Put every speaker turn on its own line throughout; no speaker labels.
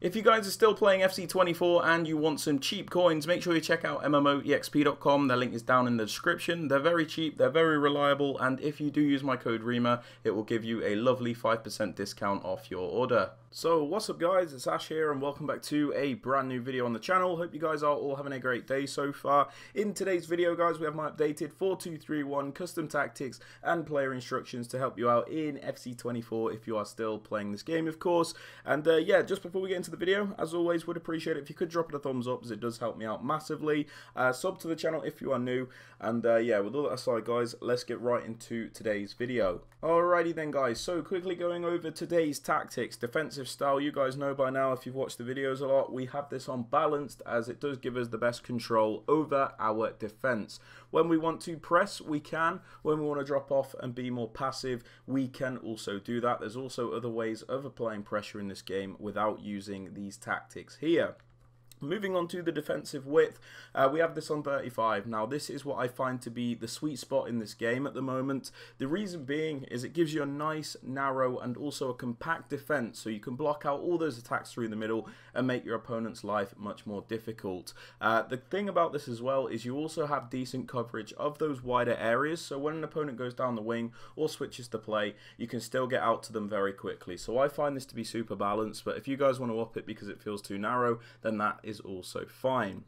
If you guys are still playing FC24 and you want some cheap coins, make sure you check out MMOEXP.com. Their link is down in the description. They're very cheap, they're very reliable, and if you do use my code Rema, it will give you a lovely 5% discount off your order. So what's up guys, it's Ash here and welcome back to a brand new video on the channel. Hope you guys are all having a great day so far. In today's video guys, we have my updated 4-2-3-1 custom tactics and player instructions to help you out in FC24 if you are still playing this game, of course. And yeah, just before we get into the video, as always, would appreciate it if you could drop it a thumbs up, as it does help me out massively. Sub to the channel if you are new, and yeah, with all that aside guys, let's get right into today's video. Alrighty then guys, so quickly going over today's tactics. Defensive style, you guys know by now if you've watched the videos a lot, we have this on balanced, as it does give us the best control over our defense. When we want to press, we can. When we want to drop off and be more passive, we can also do that. There's also other ways of applying pressure in this game without using these tactics here. Moving on to the defensive width, we have this on 35. Now this is what I find to be the sweet spot in this game at the moment. The reason being is it gives you a nice, narrow and also a compact defense, so you can block out all those attacks through the middle and make your opponent's life much more difficult. The thing about this as well is you also have decent coverage of those wider areas, so when an opponent goes down the wing or switches to play, you can still get out to them very quickly. So I find this to be super balanced, but if you guys want to up it because it feels too narrow, then that is also fine.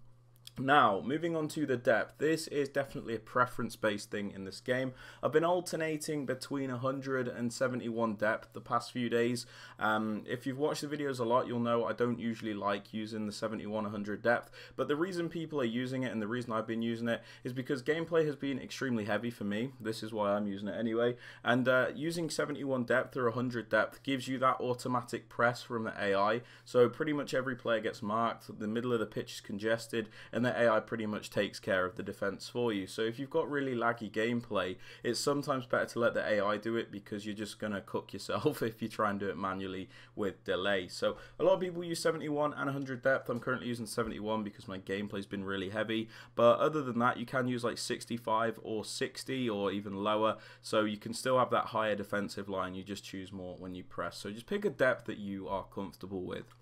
Now, moving on to the depth, this is definitely a preference-based thing in this game. I've been alternating between 100 and 71 depth the past few days. If you've watched the videos a lot, you'll know I don't usually like using the 71-100 depth, but the reason people are using it and the reason I've been using it is because gameplay has been extremely heavy for me. This is why I'm using it anyway, and using 71 depth or 100 depth gives you that automatic press from the AI, so pretty much every player gets marked, the middle of the pitch is congested, and the AI pretty much takes care of the defense for you. So if you've got really laggy gameplay, it's sometimes better to let the AI do it because you're just going to cook yourself if you try and do it manually with delay. So a lot of people use 71 and 100 depth. I'm currently using 71 because my gameplay's been really heavy, but other than that you can use like 65 or 60 or even lower, so you can still have that higher defensive line. You just choose more when you press, so just pick a depth that you are comfortable with.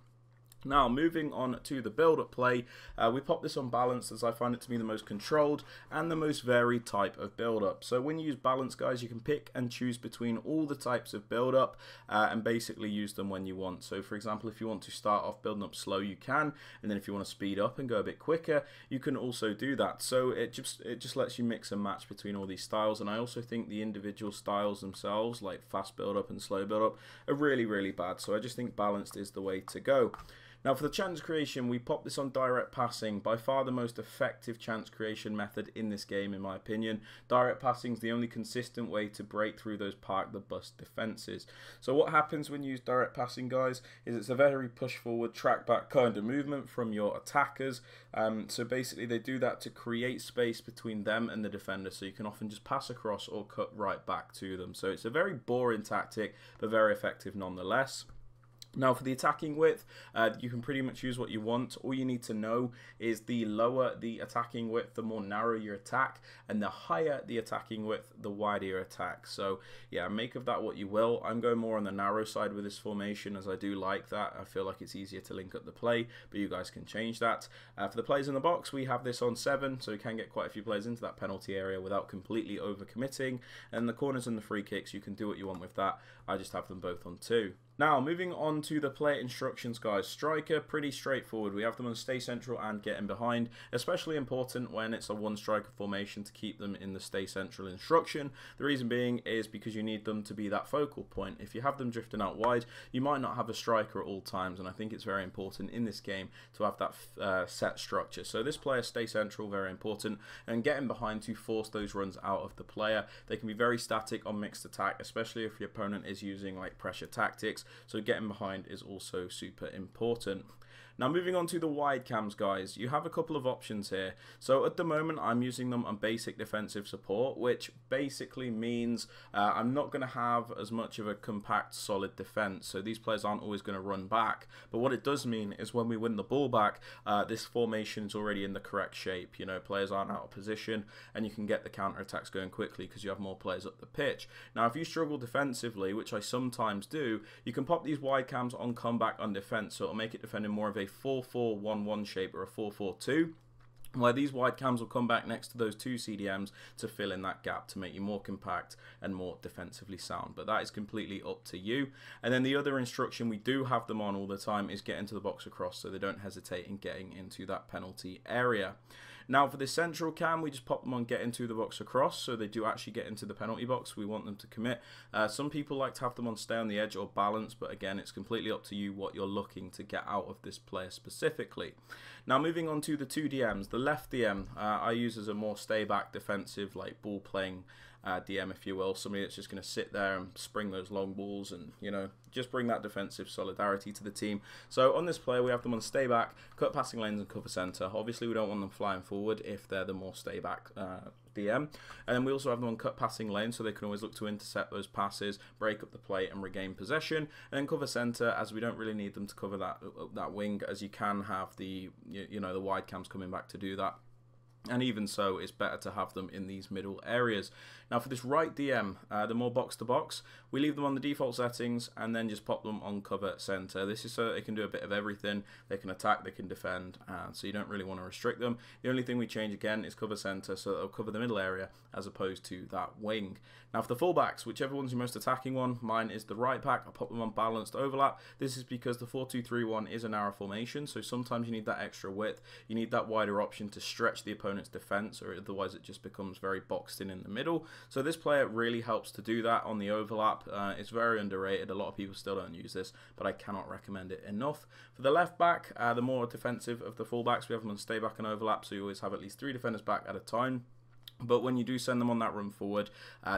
Now, moving on to the build-up play, we pop this on balance as I find it to be the most controlled and the most varied type of build-up. So when you use balance, guys, you can pick and choose between all the types of build-up and basically use them when you want. So for example, if you want to start off building up slow, you can, and then if you want to speed up and go a bit quicker, you can also do that. So it just lets you mix and match between all these styles, and I also think the individual styles themselves, like fast build-up and slow build-up, are really, really bad. So I just think balanced is the way to go. Now for the chance creation, we pop this on direct passing, by far the most effective chance creation method in this game in my opinion. Direct passing is the only consistent way to break through those park the bus defenses. So what happens when you use direct passing, guys, is it's a very push forward, track back kind of movement from your attackers. So basically they do that to create space between them and the defender, so you can often just pass across or cut right back to them. So it's a very boring tactic, but very effective nonetheless. Now for the attacking width, you can pretty much use what you want. All you need to know is the lower the attacking width, the more narrow your attack, and the higher the attacking width, the wider your attack. So yeah, make of that what you will. I'm going more on the narrow side with this formation, as I do like that. I feel like it's easier to link up the play, but you guys can change that. For the players in the box, we have this on 7, so you can get quite a few players into that penalty area without completely overcommitting. And the corners and the free kicks, you can do what you want with that. I just have them both on 2. Now, moving on to the player instructions, guys. Striker, pretty straightforward. We have them on stay central and get in behind, especially important when it's a one striker formation to keep them in the stay central instruction. The reason being is because you need them to be that focal point. If you have them drifting out wide, you might not have a striker at all times, and I think it's very important in this game to have that set structure. So this player, stay central, very important, and get in behind to force those runs out of the player. They can be very static on mixed attack, especially if your opponent is using like pressure tactics. So getting behind is also super important. Now moving on to the wide cams, guys, you have a couple of options here. So at the moment I'm using them on basic defensive support, which basically means I'm not going to have as much of a compact solid defense, so these players aren't always going to run back. But what it does mean is when we win the ball back, this formation is already in the correct shape. You know, players aren't out of position and you can get the counter attacks going quickly because you have more players up the pitch. Now if you struggle defensively, which I sometimes do, you You can pop these wide cams on comeback on defense, so it'll make it defend in more of a 4-4-1-1 shape or a 4-4-2. Where these wide cams will come back next to those two CDMs to fill in that gap to make you more compact and more defensively sound. But that is completely up to you. And then the other instruction, we do have them on all the time, is get into the box across, so they don't hesitate in getting into that penalty area. Now for the central cam, we just pop them on get into the box across, so they do actually get into the penalty box. We want them to commit. Some people like to have them on stay on the edge or balance, but again, it's completely up to you what you're looking to get out of this player specifically. Now moving on to the two DMs, the left DM I use as a more stay back defensive, like ball playing DM, if you will, somebody that's just going to sit there and spring those long balls and, you know, just bring that defensive solidarity to the team. So on this player, we have them on stay back, cut passing lanes and cover center. Obviously, we don't want them flying forward if they're the more stay back DM. And then we also have them on cut passing lanes, so they can always look to intercept those passes, break up the play and regain possession. And then cover center, as we don't really need them to cover that wing, as you can have the, you know, the wide cams coming back to do that. And even so, it's better to have them in these middle areas. Now for this right DM, the more box to box, we leave them on the default settings and then just pop them on cover center. This is so that they can do a bit of everything. They can attack, they can defend, so you don't really want to restrict them. The only thing we change again is cover center, so they'll cover the middle area as opposed to that wing. Now for the fullbacks, whichever one's your most attacking one, mine is the right back. I'll pop them on balanced overlap. This is because the 4-2-3-1 is a narrow formation, so sometimes you need that extra width. You need that wider option to stretch the opponent's defense, or otherwise it just becomes very boxed in the middle. So this player really helps to do that on the overlap. It's very underrated. A lot of people still don't use this, but I cannot recommend it enough. For the left back, the more defensive of the fullbacks, we have them on stay back and overlap, so you always have at least 3 defenders back at a time. But when you do send them on that run forward,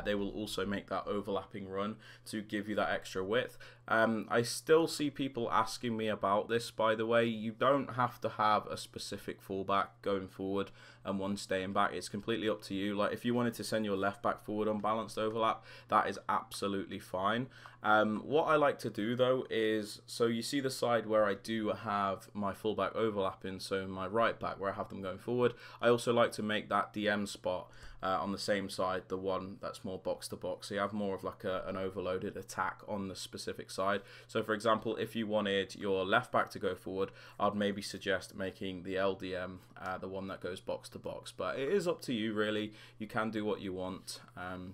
they will also make that overlapping run to give you that extra width. I still see people asking me about this, by the way. You don't have to have a specific fullback going forward and one staying back. It's completely up to you. Like if you wanted to send your left back forward on balanced overlap, that is absolutely fine. What I like to do though is, so you see the side where I do have my fullback overlapping, so my right back where I have them going forward, I also like to make that DM spot on the same side, the one that's more box to box, so you have more of like an overloaded attack on the specific side. So for example, if you wanted your left back to go forward, I'd maybe suggest making the LDM the one that goes box to box, but it is up to you really. You can do what you want,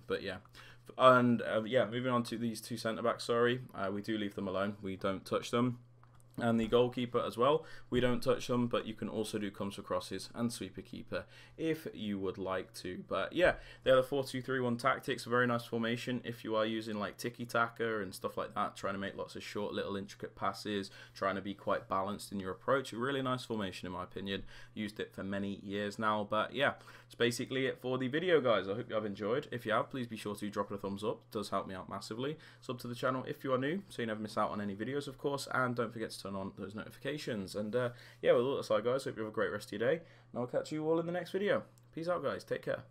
but yeah. And yeah, moving on to these two centre backs, sorry, we do leave them alone, we don't touch them. And the goalkeeper as well, we don't touch them, but you can also do comes for crosses and sweeper keeper if you would like to. But yeah, they're the 4-2-3-1 tactics, a very nice formation if you are using like tiki-taka and stuff like that, trying to make lots of short little intricate passes, trying to be quite balanced in your approach. A really nice formation in my opinion, used it for many years now. But yeah, it's basically it for the video, guys. I hope you have enjoyed. If you have, please be sure to drop it a thumbs up, it does help me out massively. Sub to the channel if you are new, so you never miss out on any videos of course, and don't forget to turn on those notifications. And yeah, with all that aside, guys, hope you have a great rest of your day, and I'll catch you all in the next video. Peace out, guys. Take care.